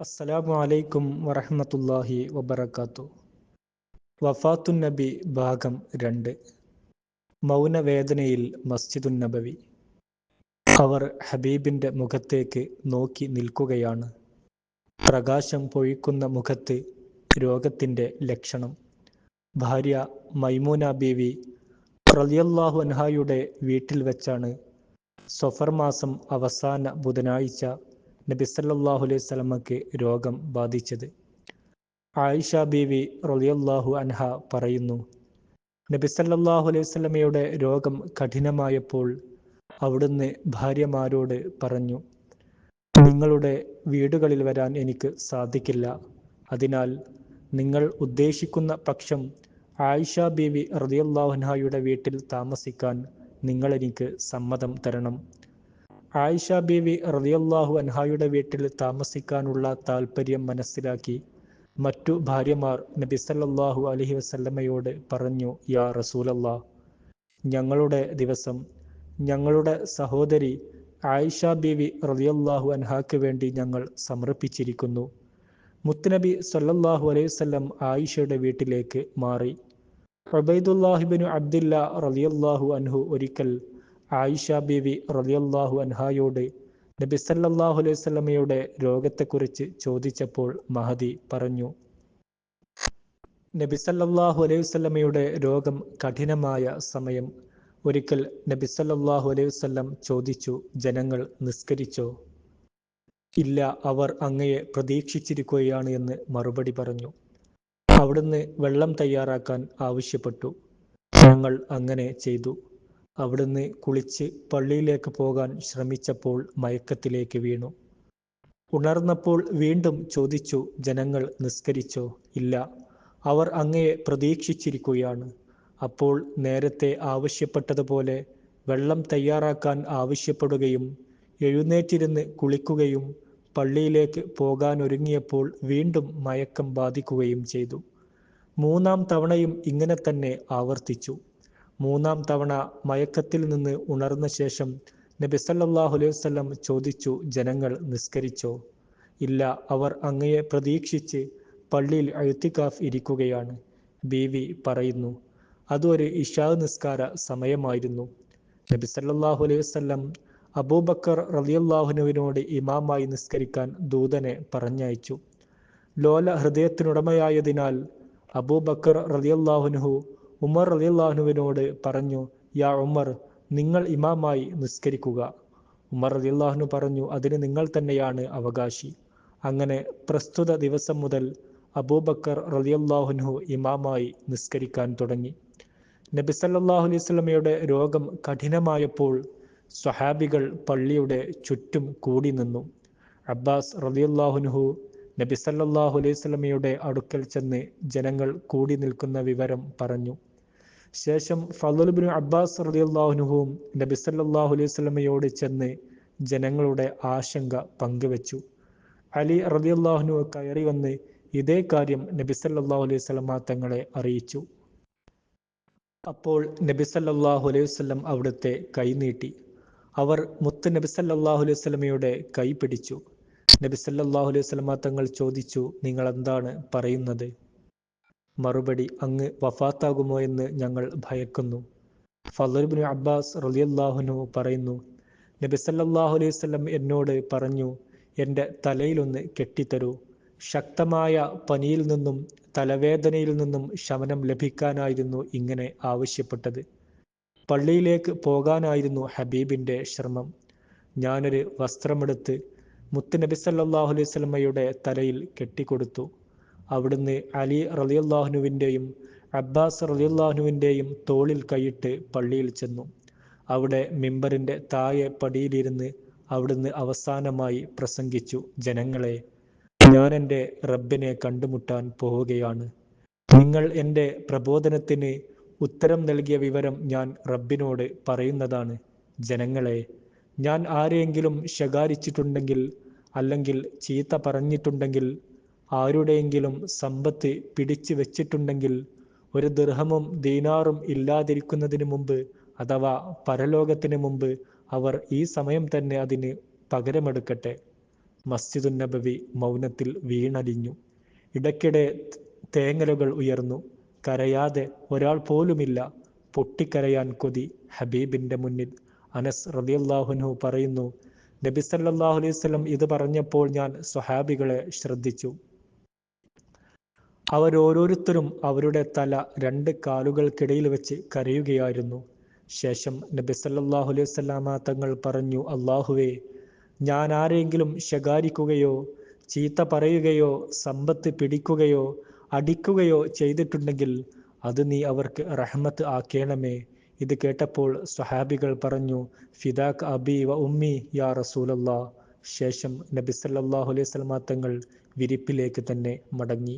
അസ്സലാമു അലൈക്കും വറഹ്മത്തുള്ളാഹി വബറകാതുഹു. വഫാത്തുൻ നബി ഭാഗം 2. മൗനവേദനയിൽ മസ്ജിദുൻ നബവി. അവർ ഹബീബിൻ്റെ മുഖത്തേക്ക് നോക്കി നിൽക്കുകയാണ്. പ്രകാശം പൊഴിക്കുന്ന മുഖത്ത് രോഗത്തിൻ്റെ ലക്ഷണം. ഭാര്യ മൈമൂന ബീവി റളിയല്ലാഹു അൻഹായുടെ വീട്ടിൽ വെച്ചാണ് സഫർ മാസം അവസാന ബുധനാഴ്ച നബി സല്ലല്ലാഹു അലൈഹി വസല്ലമക്ക് രോഗം ബാധിച്ചത്. ആയിഷ ബീവി റളിയല്ലാഹു അൻഹ പറയുന്നു, നബി സല്ലല്ലാഹു അലൈഹി വസല്ലമയുടെ രോഗം കഠിനമായപ്പോൾ അവിടുന്ന് ഭാര്യമാരോട് പറഞ്ഞു, നിങ്ങളുടെ വീടുകളിൽ വരാൻ എനിക്ക് സാധിക്കില്ല. അതിനാൽ നിങ്ങൾ ഉദ്ദേശിക്കുന്ന പക്ഷം ആയിഷ ബീവി റളിയല്ലാഹു അൻഹയുടെ വീട്ടിൽ താമസിക്കാൻ നിങ്ങളെനിക്ക് സമ്മതം തരണം. ആയിഷ ബീവി റളിയല്ലാഹു അൻഹായുടെ വീട്ടിൽ താമസിക്കാനുള്ള താൽപ്പര്യം മനസ്സിലാക്കി മറ്റു ഭാര്യമാർ നബി സല്ലല്ലാഹു അലൈഹി വസല്ലമയോട് പറഞ്ഞു, യാ റസൂലല്ലാഹ്, ഞങ്ങളുടെ ദിവസം ഞങ്ങളുടെ സഹോദരി ആയിഷ ബീവി റളിയല്ലാഹു അൻഹാക്ക് വേണ്ടി ഞങ്ങൾ സമർപ്പിച്ചിരിക്കുന്നു. മുത്തുനബി സല്ലല്ലാഹു അലൈഹി വസല്ലം ആയിഷയുടെ വീട്ടിലേക്ക് മാറി. ഉബൈദുല്ലാഹ് ഇബ്നു അബ്ദില്ല റളിയല്ലാഹു അൻഹു ഒരിക്കൽ ആയിഷ ബീവി റളിയല്ലാഹു അൻഹായോട് നബി സല്ലല്ലാഹു അലൈഹി വസല്ലമയുടെ രോഗത്തെക്കുറിച്ച് ചോദിച്ചപ്പോൾ മഹദി പറഞ്ഞു, നബി സല്ലല്ലാഹു അലൈഹി വസല്ലമയുടെ രോഗം കഠിനമായ സമയം ഒരിക്കൽ നബി സല്ലല്ലാഹു അലൈഹി വസല്ലം ചോദിച്ചു, ജനങ്ങൾ നിസ്കരിച്ചോ? ഇല്ല, അവർ അങ്ങയെ പ്രതീക്ഷിച്ചിരിക്കുകയാണ് എന്ന് മറുപടി പറഞ്ഞു. അവിടുന്ന് വെള്ളം തയ്യാറാക്കാൻ ആവശ്യപ്പെട്ടു. ഞങ്ങൾ അങ്ങനെ ചെയ്തു. അവിടുന്ന് കുളിച്ച് പള്ളിയിലേക്ക് പോകാൻ ശ്രമിച്ചപ്പോൾ മയക്കത്തിലേക്ക് വീണു. ഉണർന്നപ്പോൾ വീണ്ടും ചോദിച്ചു, ജനങ്ങൾ നിസ്കരിച്ചോ? ഇല്ല, അവർ അങ്ങയെ പ്രതീക്ഷിച്ചിരിക്കുകയാണ്. അപ്പോൾ നേരത്തെ ആവശ്യപ്പെട്ടതുപോലെ വെള്ളം തയ്യാറാക്കാൻ ആവശ്യപ്പെടുകയും എഴുന്നേറ്റിരുന്ന് കുളിക്കുകയും പള്ളിയിലേക്ക് പോകാനൊരുങ്ങിയപ്പോൾ വീണ്ടും മയക്കം ബാധിക്കുകയും ചെയ്തു. 3-ാം തവണയും ഇങ്ങനെ തന്നെ ആവർത്തിച്ചു. 3-ാം തവണ മയക്കത്തിൽ നിന്ന് ഉണർന്ന ശേഷം നബി സല്ലല്ലാഹു അലൈഹി വസല്ലം ചോദിച്ചു, ജനങ്ങൾ നിസ്കരിച്ചോ? ഇല്ല, അവർ അങ്ങയെ പ്രതീക്ഷിച്ച് പള്ളിയിൽ ഇഅ്തികാഫ് ഇരിക്കുകയാണ്. ബീവി പറയുന്നു, അതൊരു ഇശാ നിസ്കാര സമയമായിരുന്നു. നബി സല്ലല്ലാഹു അലൈഹി വസല്ലം അബൂബക്കർ റളിയല്ലാഹുവിനോട് ഇമാമായി നിസ്കരിക്കാൻ ദൂതനെ പറഞ്ഞയച്ചു. ലോല ഹൃദയത്തിനുടമയായതിനാൽ അബൂബക്കർ റളിയല്ലാഹുൻഹു ഉമർ റളിയല്ലാഹുവിനോട് പറഞ്ഞു, യാ ഉമർ, നിങ്ങൾ ഇമാമായി നിസ്കരിക്കുക. ഉമർ റളിയല്ലാഹു പറഞ്ഞു, അതിന് നിങ്ങൾ തന്നെയാണ് അവകാശി. അങ്ങനെ പ്രസ്തുത ദിവസം മുതൽ അബൂബക്കർ റളിയല്ലാഹുൻഹു ഇമാമായി നിസ്കരിക്കാൻ തുടങ്ങി. നബി സല്ലല്ലാഹു അലൈഹി വസല്ലമയുടെ രോഗം കഠിനമായപ്പോൾ സ്വഹാബികൾ പള്ളിയുടെ ചുറ്റും കൂടി നിന്നു. അബ്ബാസ് റളിയല്ലാഹുൻഹു നബി സല്ലല്ലാഹു അലൈഹി വസല്ലമയുടെ അടുക്കൽ ചെന്ന് ജനങ്ങൾ കൂടി നിൽക്കുന്ന വിവരം പറഞ്ഞു. ശേഷം ഫളൽ ഇബ്നു അബ്ബാസ് റളിയല്ലാഹുൻഹുവും നബി സല്ലല്ലാഹു അലൈഹി വസല്ലമയോട് ചെന്ന് ജനങ്ങളുടെ ആശങ്ക പങ്കുവച്ചു. അലി റളിയല്ലാഹുൻഹു കയറി വന്ന് ഇതേ കാര്യം നബി സല്ലല്ലാഹു അലൈഹി വസല്ലമ തങ്ങളെ അറിയിച്ചു. അപ്പോൾ നബി സല്ലല്ലാഹു അലൈഹി വസല്ലം അവിടുത്തെ കൈ നീട്ടി. അവർ മുത്ത് നബി സല്ലല്ലാഹു അലൈഹി വസല്ലമയുടെ കൈ പിടിച്ചു. നബി സല്ലല്ലാഹു അലൈഹി വസല്ലമ തങ്ങൾ ചോദിച്ചു, നിങ്ങൾ എന്താണ് പറയുന്നത്? മറുപടി, അങ്ങ് വഫാത്താകുമോ എന്ന് ഞങ്ങൾ ഭയക്കുന്നു. ഫളൽ ഇബ്നു അബ്ബാസ് റളിയല്ലാഹുൻഹു പറയുന്നു, നബി സല്ലല്ലാഹു അലൈഹി വസല്ലം എന്നോട് പറഞ്ഞു, എൻ്റെ തലയിലൊന്ന് കെട്ടിത്തരൂ. ശക്തമായ പനിയിൽ നിന്നും തലവേദനയിൽ നിന്നും ശമനം ലഭിക്കാനായിരുന്നു ഇങ്ങനെ ആവശ്യപ്പെട്ടത്. പള്ളിയിലേക്ക് പോകാനായിരുന്നു ഹബീബിൻ്റെ ശ്രമം. ഞാനൊരു വസ്ത്രമെടുത്ത് മുത്ത് നബി സല്ലല്ലാഹു അലൈഹി വസല്ലമയുടെ തലയിൽ കെട്ടിക്കൊടുത്തു. അവിടുന്ന് അലി റളിയല്ലാഹുവിൻ്റെയും അബ്ബാസ് റളിയല്ലാഹുവിൻ്റെയും തോളിൽ കൈയിട്ട് പള്ളിയിൽ ചെന്നു. അവിടെ മിമ്പറിൻ്റെ താഴെ പടിയിലിരുന്ന് അവിടുന്ന് അവസാനമായി പ്രസംഗിച്ചു, ജനങ്ങളെ, ഞാൻ എൻ്റെ റബ്ബിനെ കണ്ടുമുട്ടാൻ പോവുകയാണ്. നിങ്ങൾ എൻ്റെ പ്രബോധനത്തിന് ഉത്തരം നൽകിയ വിവരം ഞാൻ റബ്ബിനോട് പറയുന്നതാണ്. ജനങ്ങളെ, ഞാൻ ആരെയെങ്കിലും ശകാരിച്ചിട്ടുണ്ടെങ്കിൽ അല്ലെങ്കിൽ ചീത്ത പറഞ്ഞിട്ടുണ്ടെങ്കിൽ, ആരുടെയെങ്കിലും സമ്പത്ത് പിടിച്ചു വെച്ചിട്ടുണ്ടെങ്കിൽ, ഒരു ദിർഹമും ദീനാറും ഇല്ലാതിരിക്കുന്നതിന് മുമ്പ് അഥവാ പരലോകത്തിന് മുമ്പ് അവർ ഈ സമയം തന്നെ അതിന് പകരമെടുക്കട്ടെ. മസ്ജിദുൻ നബവി മൗനത്തിൽ വീണലിഞ്ഞു. ഇടയ്ക്കിടെ തേങ്ങലുകൾ ഉയർന്നു. കരയാതെ ഒരാൾ പോലുമില്ല. പൊട്ടിക്കരയാൻ കൊതി ഹബീബിന്റെ മുന്നിൽ. അനസ് റളിയല്ലാഹു അൻഹു പറയുന്നു, നബി സല്ലല്ലാഹു അലൈഹി വസല്ലം ഇത് പറഞ്ഞപ്പോൾ ഞാൻ സ്വഹാബികളെ ശ്രദ്ധിച്ചു. അവരോരോരുത്തരും അവരുടെ തല 2 കാലുകൾക്കിടയിൽ വെച്ച് കരയുകയായിരുന്നു. ശേഷം നബി സല്ലല്ലാഹു അലൈഹി വസല്ലമ തങ്ങൾ പറഞ്ഞു, അല്ലാഹുവേ, ഞാൻ ആരെങ്കിലും ശകാരിക്കുകയോ ചീത്ത പറയുകയോ സമ്പത്ത് പിടിക്കുകയോ അടിക്കുകയോ ചെയ്തിട്ടുണ്ടെങ്കിൽ അത് നീ അവർക്ക് റഹ്മത്ത് ആക്കേണമേ. ഇത് കേട്ടപ്പോൾ സ്വഹാബികൾ പറഞ്ഞു, ഫിദാക അബി വ ഉമ്മി യാ റസൂലല്ലാഹ്. ശേഷം നബി സല്ലല്ലാഹു അലൈഹി വസല്ലമ തങ്ങൾ വിരിപ്പിലേക്ക് തന്നെ മടങ്ങി.